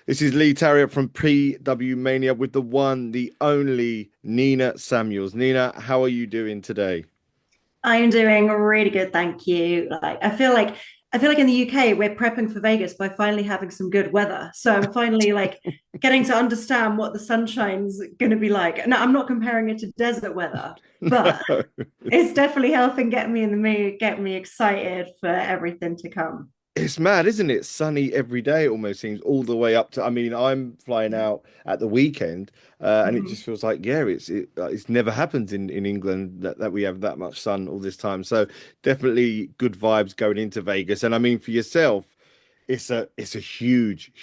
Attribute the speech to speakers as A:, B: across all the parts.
A: This is Lee Tarriott from PW Mania with the one, the only Nina Samuels. Nina, how are you doing today?
B: I'm doing really good, thank you. I feel like in the UK we're prepping for Vegas by finally having some good weather. So I'm finally getting to understand what the sunshine's going to be like. Now I'm not comparing it to desert weather, but it's definitely helping get me in the mood, get me excited for everything to come.
A: It's mad, isn't it? Sunny every day, it almost seems all the way up to. I mean, I'm flying
B: Yeah.
A: out at the weekend, and it just
B: Mhm.
A: feels like, yeah, it's never happened in England that we have that much sun all this time. So definitely good vibes going into Vegas. And I mean, for yourself, it's a huge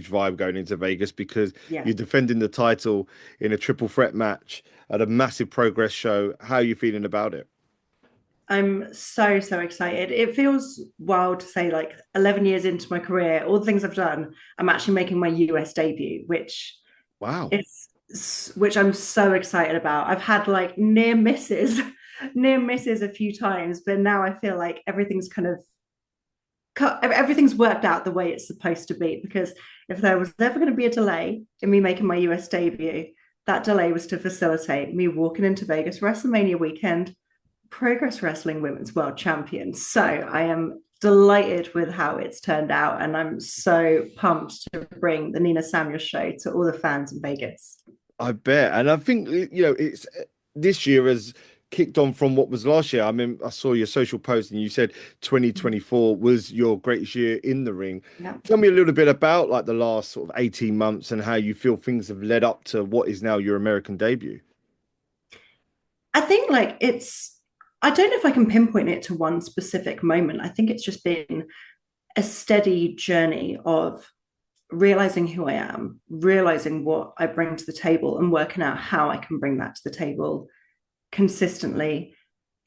A: vibe going into Vegas because
B: Yeah.
A: you're defending the title in a triple threat match at a massive Progress show. How are you feeling about it?
B: I'm so excited. It feels wild to say 11 years into my career, all the things I've done, I'm actually making my US debut,
A: Wow.
B: is which I'm so excited about. I've had near misses, near misses a few times, but now I feel like everything's worked out the way it's supposed to be. Because if there was ever going to be a delay in me making my US debut, that delay was to facilitate me walking into Vegas WrestleMania weekend, Progress Wrestling Women's World Champion. So I am delighted with how it's turned out, and I'm so pumped to bring the Nina Samuels show to all the fans in Vegas.
A: I bet. And I think, it's this year has kicked on from what was last year. I mean, I saw your social post and you said 2024 was your greatest year in the ring.
B: Yeah.
A: Tell me a little bit about like the last sort of 18 months and how you feel things have led up to what is now your American debut.
B: I think I don't know if I can pinpoint it to one specific moment. I think it's just been a steady journey of realizing who I am, realizing what I bring to the table, and working out how I can bring that to the table consistently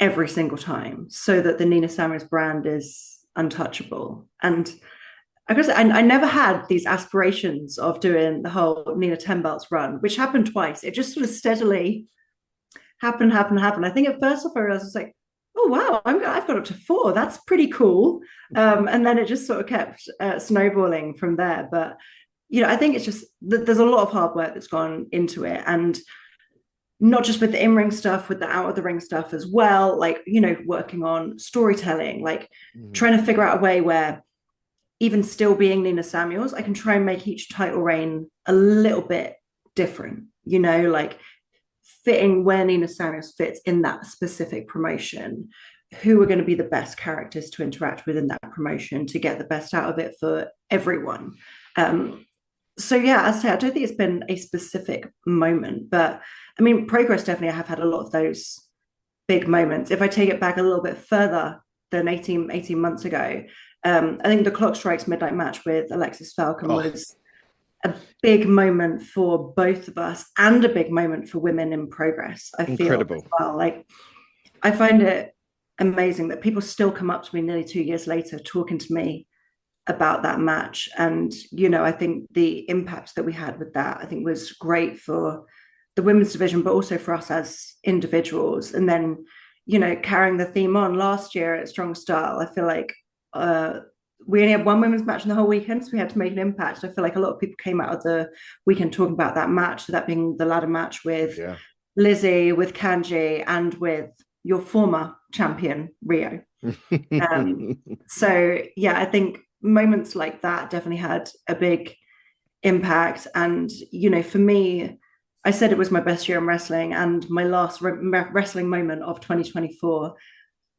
B: every single time so that the Nina Samuels brand is untouchable. And I guess I never had these aspirations of doing the whole Nina 10 belts run, which happened twice. It just sort of steadily happened. I think at first off, I realized I was like, oh wow, I've got up to four. That's pretty cool. And then it just sort of kept snowballing from there. But I think it's just there's a lot of hard work that's gone into it, and not just with the in-ring stuff, with the out of the ring stuff as well. Working on storytelling,
A: Mhm.
B: trying to figure out a way where even still being Nina Samuels, I can try and make each title reign a little bit different. Fitting where Nina Samuels fits in that specific promotion, who are going to be the best characters to interact with in that promotion to get the best out of it for everyone. So yeah, as I say, I don't think it's been a specific moment, but I mean, progress definitely. I have had a lot of those big moments. If I take it back a little bit further than 18 months ago, I think the Clock Strikes Midnight match with Alexis Falcon
A: Oh,
B: was a big moment for both of us and a big moment for women in progress, I feel as
A: incredible.
B: well. I find it amazing that people still come up to me nearly 2 years later talking to me about that match. And, I think the impact that we had with that, I think was great for the women's division, but also for us as individuals. And then, carrying the theme on last year at Strong Style, I feel like we only had one women's match in the whole weekend, so we had to make an impact. I feel like a lot of people came out of the weekend talking about that match, so that being the ladder match with
A: Yeah.
B: Lizzie, with Kanji, and with your former champion, Rio. So yeah, I think moments like that definitely had a big impact. And for me, I said it was my best year in wrestling, and my last wrestling moment of 2024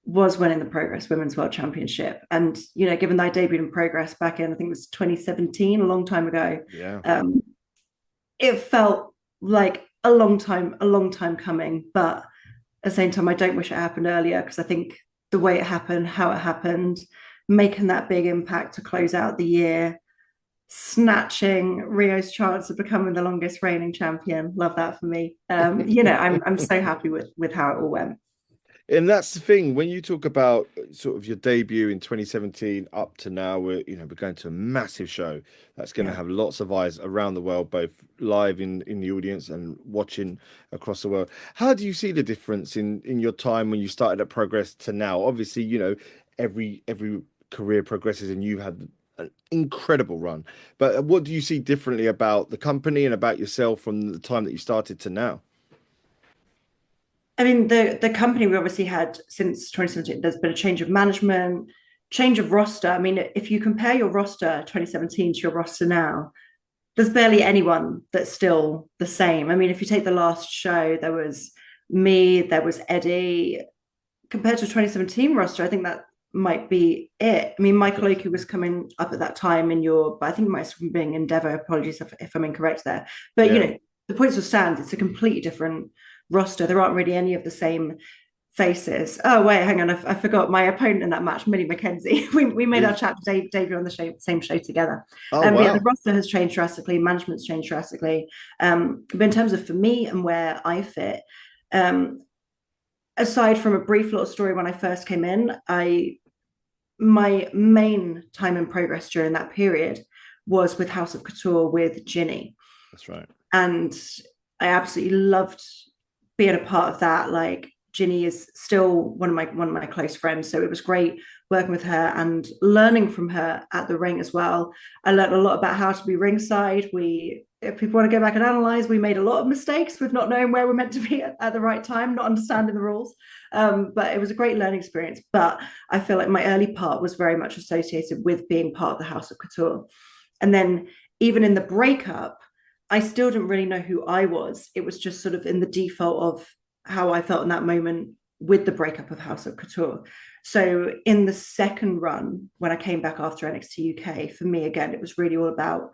B: was winning the Progress Women's World Championship. And given that I debuted in Progress back in, I think it was 2017, a long time ago,
A: Yeah.
B: um, it felt like a long time coming. But at the same time, I don't wish it happened earlier, because I think the way it happened, how it happened, making that big impact to close out the year, snatching Rio's chance of becoming the longest reigning champion. Love that for me. I'm so happy with how it all went.
A: And that's the thing when you talk about sort of your debut in 2017 up to now, we're going to a massive show that's going to
B: Yeah.
A: have lots of eyes around the world, both live in the audience and watching across the world. How do you see the difference in your time when you started at Progress to now? Obviously, every career progresses, and you've had an incredible run. But what do you see differently about the company and about yourself from the time that you started to now?
B: I mean, the company we obviously had since 2017, there's been a change of management, change of roster. I mean, if you compare your roster 2017 to your roster now, there's barely anyone that's still the same. I mean, if you take the last show, there was me, there was Eddie. Compared to 2017 roster, I think that might be it. I mean, Michael Oku was coming up at that time in your, but I think it might have been Endeavor. Apologies if I'm incorrect there. But,
A: Yeah.
B: the points will stand. It's a completely different roster. There aren't really any of the same faces. Oh, wait, hang on. I forgot my opponent in that match, Millie McKenzie. We made our
A: Is
B: chat with David on the same show together.
A: Oh
B: But yeah, the
A: wow.
B: roster has changed drastically, management's changed drastically. But in terms of for me and where I fit, um, aside from a brief little story when I first came in, my main time in progress during that period was with House of Couture with Ginny.
A: That's right.
B: And I absolutely loved being a part of that. Like Ginny is still one of my close friends, so it was great working with her and learning from her at the ring as well. I learned a lot about how to be ringside. If people want to go back and analyze, we made a lot of mistakes with not knowing where we're meant to be at the right time, not understanding the rules. But it was a great learning experience. But I feel like my early part was very much associated with being part of the House of Couture. And then even in the breakup, I still didn't really know who I was. It was just sort of in the default of how I felt in that moment with the breakup of House of Couture. So in the second run, when I came back after NXT UK, for me again, it was really all about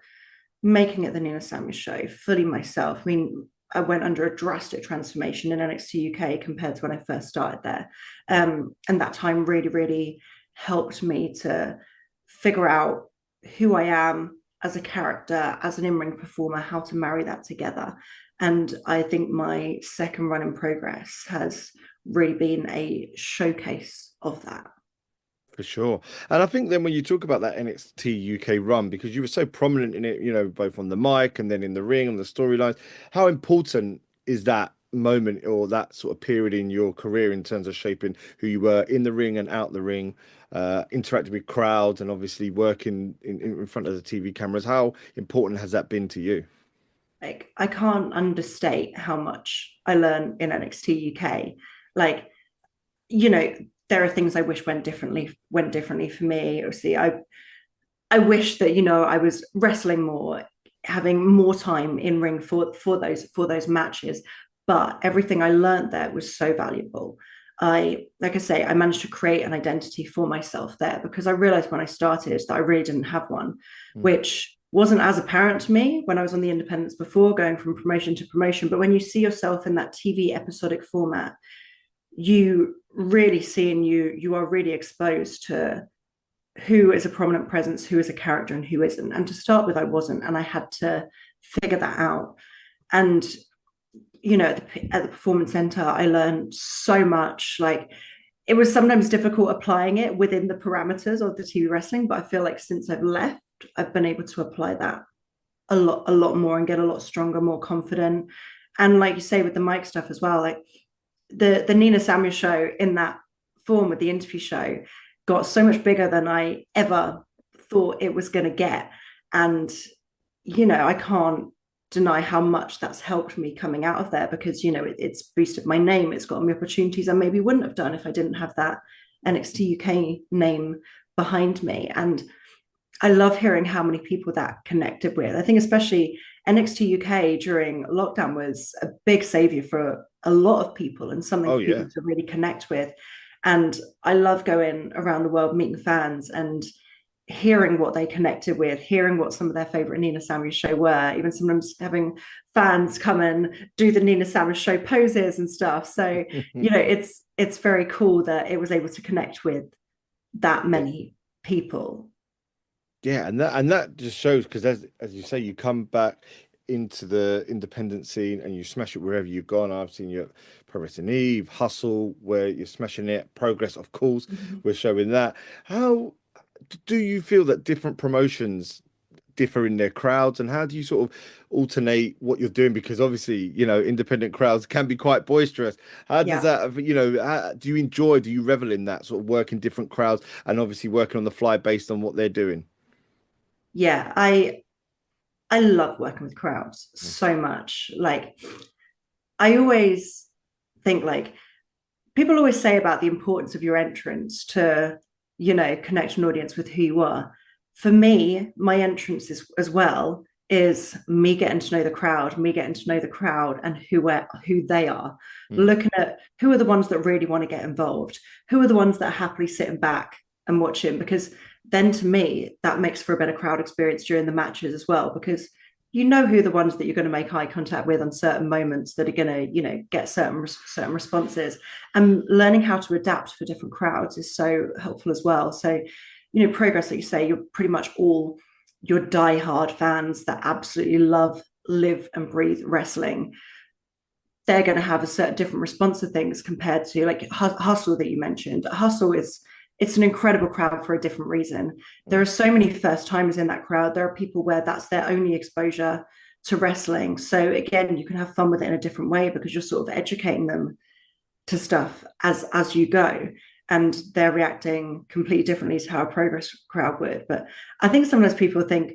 B: making it the Nina Samuels show, fully myself. I mean, I went under a drastic transformation in NXT UK compared to when I first started there. And that time really, really helped me to figure out who I am as a character, as an in-ring performer, how to marry that together. And I think my second run in progress has really been a showcase of that.
A: For sure. And I think then when you talk about that NXT UK run, because you were so prominent in it, both on the mic and then in the ring and the storylines, how important is that moment or that sort of period in your career in terms of shaping who you were in the ring and out the ring, interacting with crowds and obviously working in front of the TV cameras? How important has that been to you?
B: Like I can't understate how much I learned in NXT UK. Like, you know, there are things I wish went differently for me. Obviously, I wish that I was wrestling more, having more time in ring for those matches. But everything I learned there was so valuable. Like I say, I managed to create an identity for myself there because I realized when I started that I really didn't have one,
A: Mm.
B: which wasn't as apparent to me when I was on the independents before, going from promotion to promotion. But when you see yourself in that TV episodic format, you really see and you are really exposed to who is a prominent presence, who is a character, and who isn't. And to start with, I wasn't, and I had to figure that out. And at the performance center, I learned so much. Like it was sometimes difficult applying it within the parameters of the TV wrestling, but I feel like since I've left, I've been able to apply that a lot more and get a lot stronger, more confident. And like you say with the mic stuff as well, like the Nina Samuel show in that form with the interview show got so much bigger than I ever thought it was going to get. And, I can't deny how much that's helped me coming out of there because, it's boosted my name. It's gotten me opportunities I maybe wouldn't have done if I didn't have that NXT UK name behind me. And I love hearing how many people that connected with. I think especially NXT UK during lockdown was a big savior for a lot of people and something
A: Oh
B: for people
A: yeah.
B: to really connect with. And I love going around the world meeting fans and hearing what they connected with, hearing what some of their favorite Nina Samuels show were, even sometimes having fans come and do the Nina Samuels show poses and stuff. So, it's very cool that it was able to connect with that
A: Yeah.
B: many people.
A: Yeah, and that just shows because as you say, you come back into the independent scene and you smash it wherever you've gone. I've seen you at Pro Wrestling Eve, Hustle, where you're smashing it. Progress, of course,
B: Mhm.
A: we're showing that. How do you feel that different promotions differ in their crowds, and how do you sort of alternate what you're doing? Because obviously, independent crowds can be quite boisterous. How does
B: Yeah.
A: that, do you enjoy, do you revel in that sort of working different crowds and obviously working on the fly based on what they're doing?
B: Yeah, I love working with crowds so much. Like I always think like people always say about the importance of your entrance to, connect an audience with who you are. For me, my entrance is as well is me getting to know the crowd, me getting to know the crowd and who they are.
A: Mm.
B: Looking at who are the ones that really want to get involved, who are the ones that are happily sitting back and watching, because then to me that makes for a better crowd experience during the matches as well, because you know who the ones that you're going to make eye contact with on certain moments that are going to get certain responses, and learning how to adapt for different crowds is so helpful as well. So Progress, like you say, you're pretty much all your die-hard fans that absolutely love, live and breathe wrestling. They're going to have a certain different response to things compared to like Hustle that you mentioned. Hustle is it's an incredible crowd for a different reason. There
A: Mm.
B: are so many first timers in that crowd. There are people where that's their only exposure to wrestling. So again, you can have fun with it in a different way because you're sort of educating them to stuff as you go, and they're reacting completely differently to how a Progress crowd would. But I think sometimes people think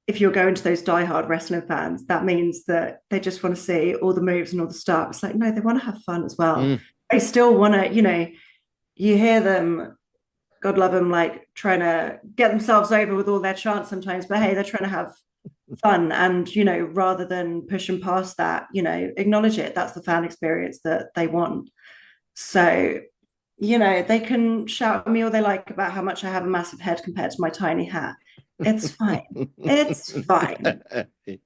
B: if you're going to those diehard wrestling fans, that means that they just want to see all the moves and all the stuff. It's like, no, they want to have fun as well.
A: Mm.
B: They still want to, you hear them, God love them, like trying to get themselves over with all their chants sometimes, but hey, they're trying to have fun. And, rather than pushing past that, acknowledge it. That's the fan experience that they want. So, they can shout at me all they like about how much I have a massive head compared to my tiny hat. It's fine. It's fine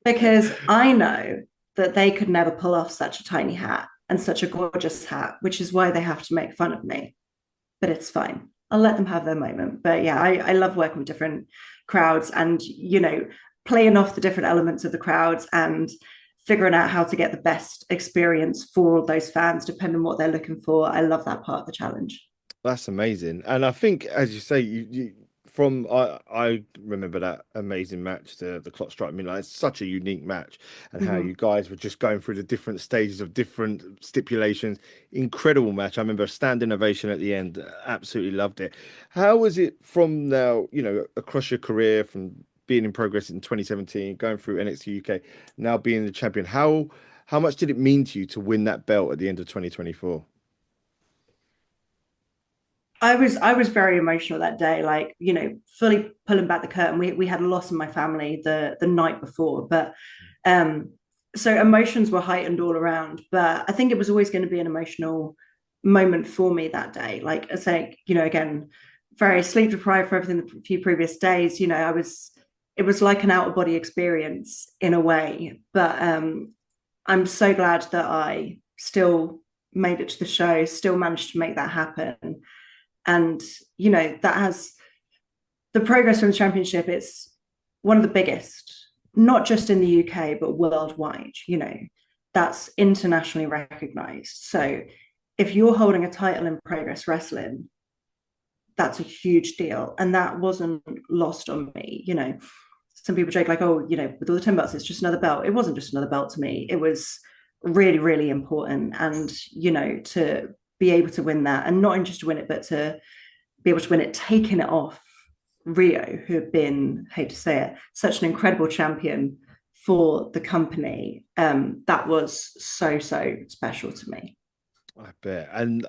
B: because I know that they could never pull off such a tiny hat and such a gorgeous hat, which is why they have to make fun of me. But it's fine. I'll let them have their moment. But yeah, I love working with different crowds and, playing off the different elements of the crowds and figuring out how to get the best experience for all those fans, depending on what they're looking for. I love that part of the challenge.
A: That's amazing. And I think, as you say, you from I remember that amazing match, the clock strike midnight. It's such a unique match, and how
B: Mm-hmm.
A: you guys were just going through the different stages of different stipulations. Incredible match. I remember a standing ovation at the end. Absolutely loved it. How was it from now, across your career, from being in Progress in 2017, going through NXT UK, now being the champion? How much did it mean to you to win that belt at the end of 2024?
B: I was very emotional that day, like, fully pulling back the curtain. We had a loss in my family the night before, but um so emotions were heightened all around. But I think it was always going to be an emotional moment for me that day. Like I say, again, very sleep deprived for everything the few previous days. It was like an out of body experience in a way. But I'm so glad that I still made it to the show, still managed to make that happen. And that has the Progress Women's Championship. It's one of the biggest, not just in the UK but worldwide. That's internationally recognized. So if you're holding a title in Progress Wrestling, that's a huge deal, and that wasn't lost on me. Some people joke like, oh, with all the 10 belts, it's just another belt. It wasn't just another belt to me. It was really, really important. And, to be able to win that, and not just to win it, but to be able to win it, taking it off Rio, who have been, hate to say it, such an incredible champion for the company. That was so, so special to me.
A: I bet. And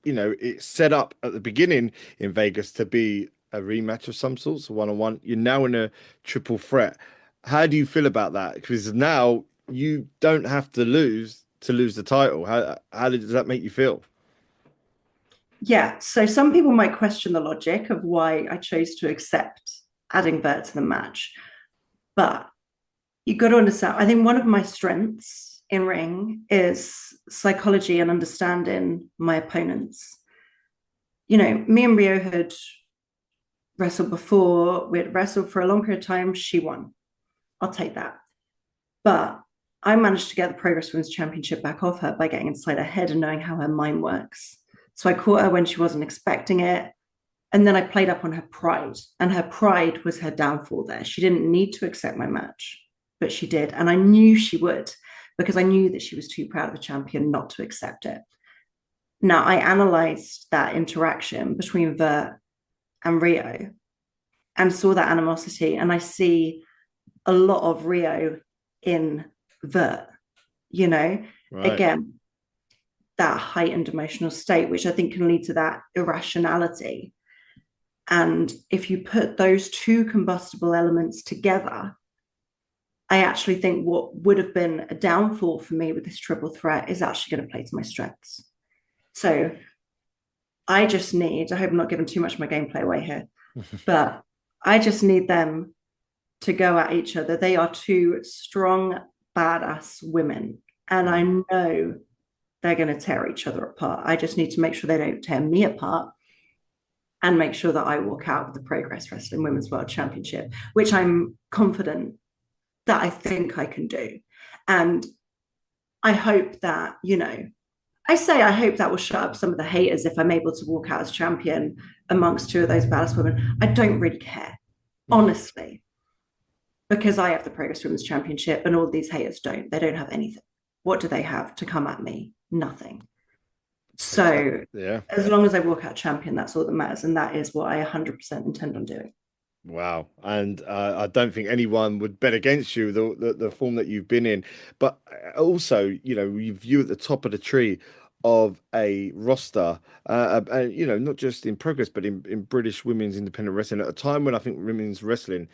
A: it's set up at the beginning in Vegas to be a rematch of some sorts, a one-on-one. You're now in a triple threat. How do you feel about that? Because now you don't have to lose the title. How does that make you feel?
B: Yeah. So some people might question the logic of why I chose to accept adding Vert to the match. But you got to understand, I think one of my strengths in ring is psychology and understanding my opponents. Me and Rio had wrestled before. We had wrestled for a long period of time. She won. I'll take that. But I managed to get the Progress Women's Championship back off her by getting inside her head and knowing how her mind works. So I caught her when she wasn't expecting it. And then I played up on her pride. And her pride was her downfall there. She didn't need to accept my match, but she did. And I knew she would, because I knew that she was too proud of a champion not to accept it. Now, I analyzed that interaction between Vert and Rio. and saw that animosity. And I see a lot of Rio in Vert, you know,
A: Right.
B: again, that heightened emotional state, which I think can lead to that irrationality. And if you put those two combustible elements together, I actually think what would have been a downfall for me with this triple threat is actually going to play to my strengths. So I just need, I hope I'm not giving too much of my gameplay away here, but I just need them to go at each other. They are two strong, badass women. And I know they're going to tear each other apart. I just need to make sure they don't tear me apart and make sure that I walk out with the Progress Wrestling Women's World Championship, which I'm confident that I think I can do. And I hope that, I hope that will shut up some of the haters if I'm able to walk out as champion amongst two of those badass women. I don't really care, honestly, because I have the Progress Women's Championship and all these haters don't. They don't have anything. What do they have to come at me? Nothing.
A: Exactly.
B: So
A: Yeah.
B: as long as I walk out champion, that's all that matters. And that is what I 100% intend on doing.
A: Wow. And I don't think anyone would bet against you, the form that you've been in. But also, you at the top of the tree of a roster, not just in Progress, but in British women's independent wrestling at a time when I think women's wrestling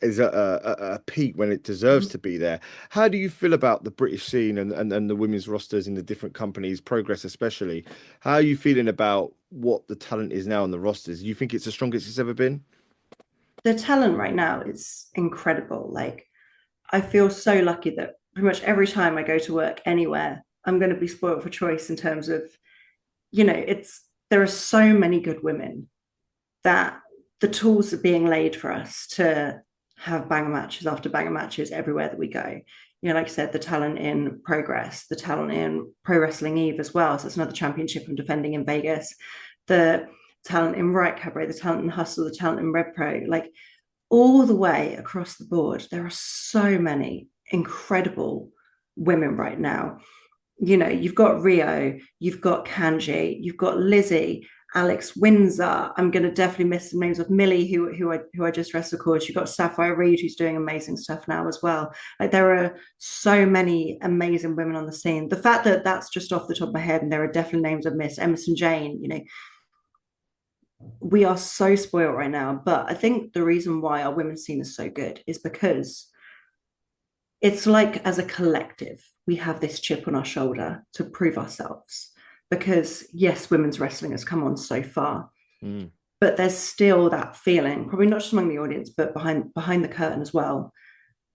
A: is at a peak when it deserves to be there. How do you feel about the British scene and the women's rosters in the different companies, Progress especially? How are you feeling about what the talent is now on the rosters? Do you think it's the strongest it's ever been?
B: The talent right now is incredible. Like, I feel so lucky that pretty much every time I go to work anywhere, I'm going to be spoiled for choice in terms of, there are so many good women that the tools are being laid for us to have banger matches after banger matches everywhere that we go. Like I said, the talent in Progress, the talent in Pro Wrestling Eve as well. So it's another championship I'm defending in Vegas. The talent in Right Cabaret, the talent in Hustle, the talent in Rev Pro, like all the way across the board. There are so many incredible women right now. You've got Rio, you've got Kanji, you've got Lizzie, Alex Windsor. I'm going to definitely miss the names of Millie, who I just wrestled. Of course, you've got Sapphire Reed, who's doing amazing stuff now as well. Like, there are so many amazing women on the scene. The fact that that's just off the top of my head, and there are definitely names I've missed. Emerson Jane, we are so spoiled right now. But I think the reason why our women's scene is so good is because it's like, as a collective, we have this chip on our shoulder to prove ourselves. Because yes, women's wrestling has come on so far,
A: Mm.
B: but there's still that feeling, probably not just among the audience, but behind the curtain as well,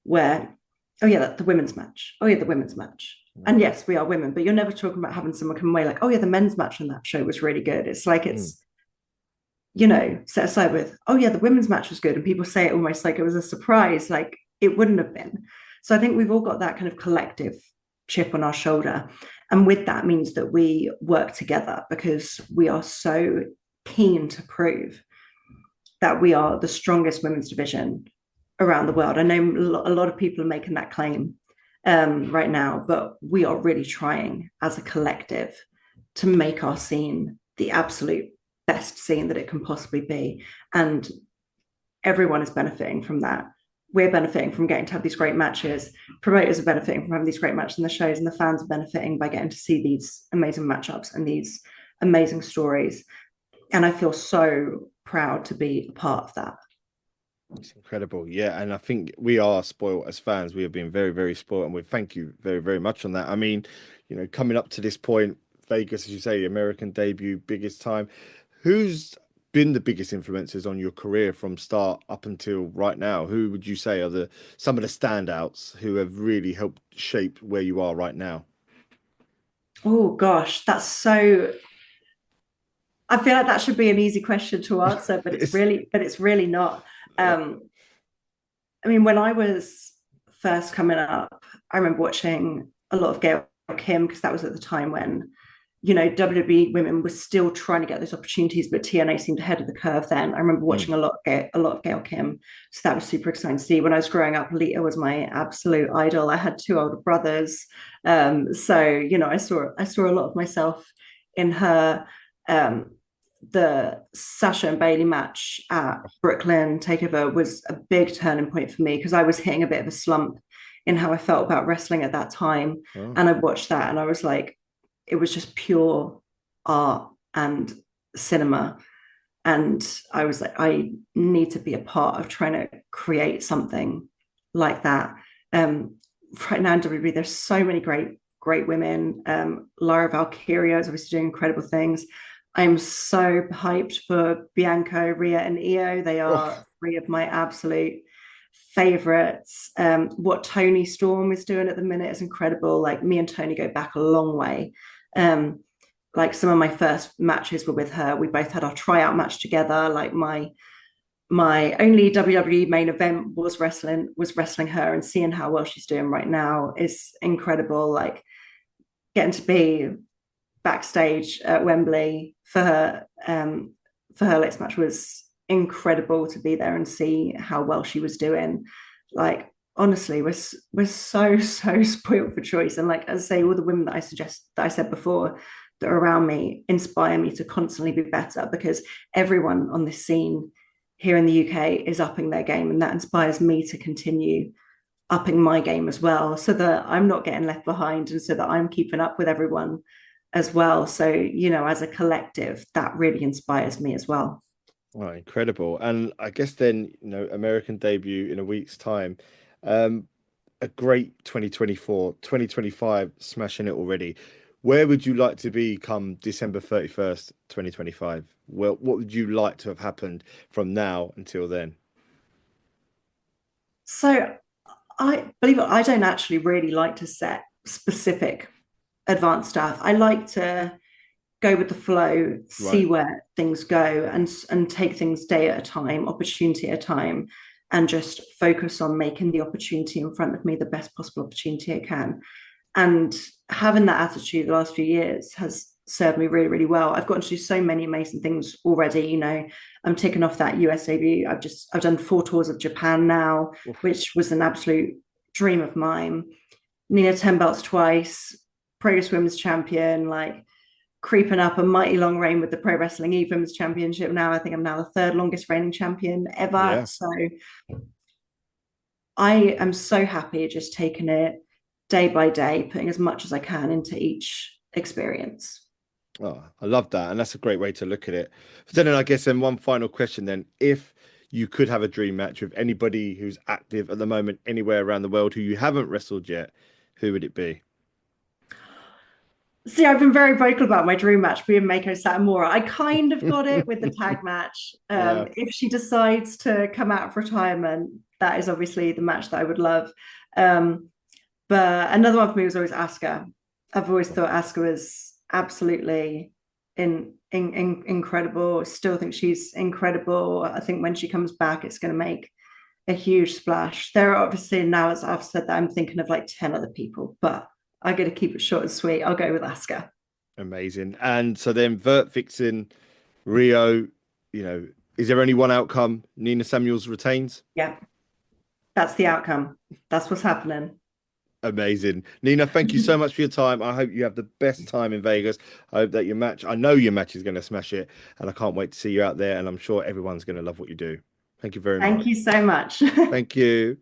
B: where, oh yeah, the women's match. Oh yeah, the women's match. And yes, we are women, but you're never talking about having someone come away like, oh yeah, the men's match on that show was really good. It's like
A: Mm.
B: set aside with, oh yeah, the women's match was good. And people say it almost like it was a surprise, like it wouldn't have been. So I think we've all got that kind of collective chip on our shoulder. And with that means that we work together because we are so keen to prove that we are the strongest women's division around the world. I know a lot of people are making that claim right now, but we are really trying as a collective to make our scene the absolute best scene that it can possibly be. And everyone is benefiting from that. We're benefiting from getting to have these great matches. Promoters are benefiting from having these great matches in the shows, and the fans are benefiting by getting to see these amazing matchups and these amazing stories. And I feel so proud to be a part of that.
A: It's incredible. Yeah. And I think we are spoiled as fans. We have been very, very spoiled. And we thank you very, very much on that. I mean, coming up to this point, Vegas, as you say, American debut, biggest time. Who's been the biggest influences on your career from start up until right now? Who would you say are some of the standouts who have really helped shape where you are right now?
B: Oh gosh, that's so. I feel like that should be an easy question to answer, but it's
A: It's,
B: really not.
A: yeah.
B: Um, I mean, when I was first coming up, I remember watching a lot of Gail Kim because that was at the time when, WWE women were still trying to get those opportunities, but TNA seemed ahead of the curve then. I remember
A: Mm.
B: watching a lot of Gail Kim. So that was super exciting to see. When I was growing up, Lita was my absolute idol. I had two older brothers. So, I saw a lot of myself in her. Um, the Sasha and Bailey match at Brooklyn Takeover was a big turning point for me because I was hitting a bit of a slump in how I felt about wrestling at that time.
A: Oh,
B: And I watched that and I was like, it was just pure art and cinema. And I was like, I need to be a part of trying to create something like that. Right now in WWE, there's so many great women. Lara Valkyria is obviously doing incredible things. I'm so hyped for Bianca, Rhea, and Io. They are
A: oh,
B: three of my absolute favorites. What Tony Storm is doing at the minute is incredible. Like me and Tony go back a long way. Um, like some of my first matches were with her. We both had our tryout match together. Like my only WWE main event was wrestling her, and seeing how well she's doing right now is incredible. Like getting to be backstage at Wembley for her next match was incredible to be there and see how well she was doing. Like honestly, we're so spoiled for choice. And like I say, all the women that I said before that are around me inspire me to constantly be better because everyone on this scene here in the UK is upping their game, and that inspires me to continue upping my game as well, so that I'm not getting left behind and so that I'm keeping up with everyone as well. So, as a collective, that really inspires me as well.
A: oh, incredible. And I guess then, American debut in a week's time. Um, a great 2024, 2025, smashing it already. Where would you like to be come December 31st, 2025? Well, what would you like to have happened from now until then?
B: So I believe it, I don't actually really like to set specific advanced stuff. I like to go with the flow, see
A: Right.
B: where things go, and take things day at a time, opportunity at a time, and just focus on making the opportunity in front of me the best possible opportunity I can. And having that attitude the last few years has served me really, really well. I've gotten to do so many amazing things already. I'm ticking off that US debut. I've done 4 tours of Japan now,
A: Oof.
B: which was an absolute dream of mine. Nina 10 belts twice, Pro Women's champion, like creeping up a mighty long reign with the Pro Wrestling Eve Women's Championship now. I think I'm now the third longest reigning champion ever.
A: Yeah.
B: So I am so happy just taking it day by day, putting as much as I can into each experience.
A: Oh, I love that. And that's a great way to look at it. So then I guess then one final question then. If you could have a dream match with anybody who's active at the moment anywhere around the world who you haven't wrestled yet, who would it be?
B: See, I've been very vocal about my dream match being Mako Satomura. I kind of got it with the tag match.
A: Yeah.
B: If she decides to come out of retirement, that is obviously the match that I would love. Um, but another one for me was always Asuka. I've always thought Asuka was absolutely incredible. Still think she's incredible. I think when she comes back, it's going to make a huge splash. There are obviously now, as I've said, that I'm thinking of like 10 other people, but I'm going to keep it short and sweet. I'll go with Asuka.
A: Amazing. And so then Vert Vixen, Rio, is there only one outcome? Nina Samuels retains?
B: Yeah, that's the outcome. That's what's happening.
A: Amazing. Nina, thank you so much for your time. I hope you have the best time in Vegas. I hope that I know your match is going to smash it, and I can't wait to see you out there. And I'm sure everyone's going to love what you do. Thank you very
B: Thank
A: much.
B: you so much.
A: Thank you.